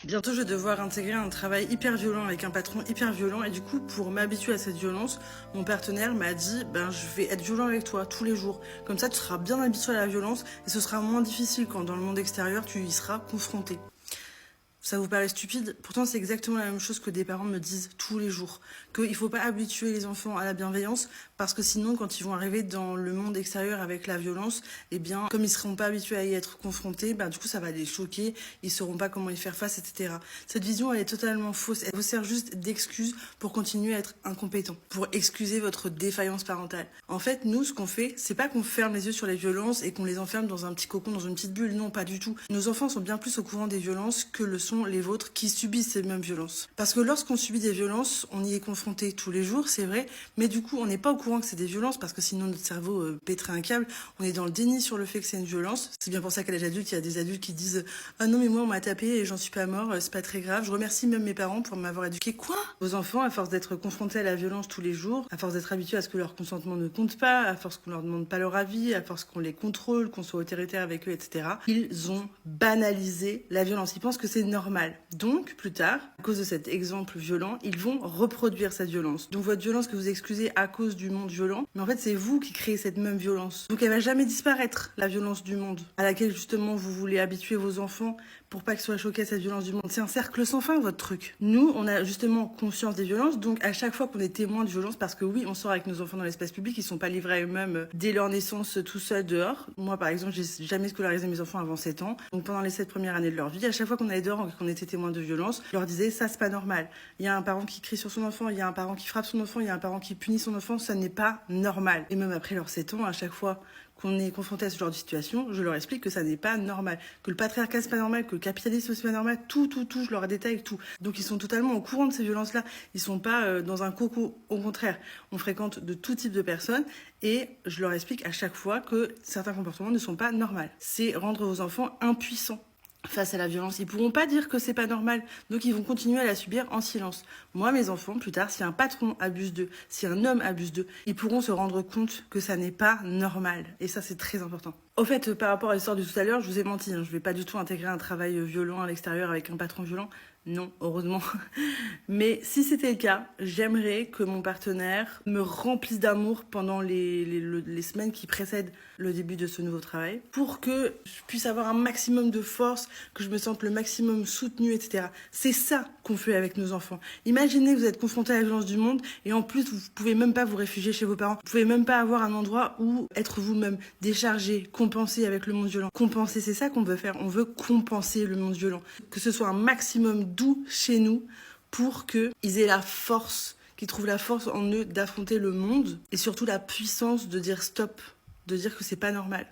Bientôt, je vais devoir intégrer un travail hyper violent avec un patron hyper violent. Et du coup, pour m'habituer à cette violence, mon partenaire m'a dit, je vais être violent avec toi tous les jours. Comme ça, tu seras bien habitué à la violence et ce sera moins difficile quand dans le monde extérieur, tu y seras confronté. Ça vous paraît stupide? Pourtant, c'est exactement la même chose que des parents me disent tous les jours. Qu'il ne faut pas habituer les enfants à la bienveillance parce que sinon, quand ils vont arriver dans le monde extérieur avec la violence, eh bien, comme ils ne seront pas habitués à y être confrontés, du coup, ça va les choquer, ils ne sauront pas comment y faire face, etc. Cette vision, elle est totalement fausse. Elle vous sert juste d'excuse pour continuer à être incompétent, pour excuser votre défaillance parentale. En fait, nous, ce qu'on fait, c'est pas qu'on ferme les yeux sur les violences et qu'on les enferme dans un petit cocon, dans une petite bulle. Non, pas du tout. Nos enfants sont bien plus au courant des violences que le sont les vôtres qui subissent ces mêmes violences. Parce que lorsqu'on subit des violences, on y est confronté tous les jours, c'est vrai, mais du coup, on n'est pas au courant que c'est des violences parce que sinon notre cerveau pèterait un câble. On est dans le déni sur le fait que c'est une violence. C'est bien pour ça qu'à l'âge adulte, il y a des adultes qui disent ah non mais moi on m'a tapé et j'en suis pas mort, c'est pas très grave. Je remercie même mes parents pour m'avoir éduqué. Quoi? Vos enfants, à force d'être confrontés à la violence tous les jours, à force d'être habitués à ce que leur consentement ne compte pas, à force qu'on leur demande pas leur avis, à force qu'on les contrôle, qu'on soit autoritaire avec eux, etc. Ils ont banalisé la violence. Ils pensent que c'est normal. Donc, plus tard, à cause de cet exemple violent, ils vont reproduire cette violence. Donc, votre violence que vous excusez à cause du monde violent, mais en fait, c'est vous qui créez cette même violence. Donc, elle va jamais disparaître, la violence du monde, à laquelle justement vous voulez habituer vos enfants pour pas qu'ils soient choqués à cette violence du monde. C'est un cercle sans fin, votre truc. Nous, on a justement conscience des violences, donc à chaque fois qu'on est témoin de violences, parce que oui, on sort avec nos enfants dans l'espace public, ils sont pas livrés à eux-mêmes dès leur naissance tout seuls dehors. Moi, par exemple, j'ai jamais scolarisé mes enfants avant 7 ans. Donc, pendant les 7 premières années de leur vie, à chaque fois qu'on allait dehors et qu'on était témoin de violences, je leur disais, ça, c'est pas normal. Il y a un parent qui crie sur son enfant, il y a un parent qui frappe son enfant, il y a un parent qui punit son enfant, ça n'est pas normal. Et même après leurs 7 ans, à chaque fois qu'on est confronté à ce genre de situation, je leur explique que ça n'est pas normal, que le patriarcat c'est pas normal, que le capitalisme c'est pas normal, tout, je leur détaille tout. Donc ils sont totalement au courant de ces violences-là, ils sont pas dans un coco, au contraire, on fréquente de tout type de personnes et je leur explique à chaque fois que certains comportements ne sont pas normaux. C'est rendre vos enfants impuissants face à la violence. Ils pourront pas dire que c'est pas normal, donc ils vont continuer à la subir en silence. Moi, mes enfants, plus tard, si un patron abuse d'eux, si un homme abuse d'eux, ils pourront se rendre compte que ça n'est pas normal. Et ça, c'est très important. Au fait, par rapport à l'histoire de tout à l'heure, je vous ai menti, je vais pas du tout intégrer un travail violent à l'extérieur avec un patron violent. Non, heureusement. Mais si c'était le cas, j'aimerais que mon partenaire me remplisse d'amour pendant les semaines qui précèdent le début de ce nouveau travail pour que je puisse avoir un maximum de force, que je me sente le maximum soutenue, etc. C'est ça qu'on fait avec nos enfants. Imaginez que vous êtes confronté à la violence du monde et en plus, vous pouvez même pas vous réfugier chez vos parents. Vous pouvez même pas avoir un endroit où être vous-même, décharger, compenser avec le monde violent. Compenser, c'est ça qu'on veut faire. On veut compenser le monde violent. Que ce soit un maximum doux chez nous pour qu'ils aient la force, qu'ils trouvent la force en eux d'affronter le monde et surtout la puissance de dire stop, de dire que c'est pas normal.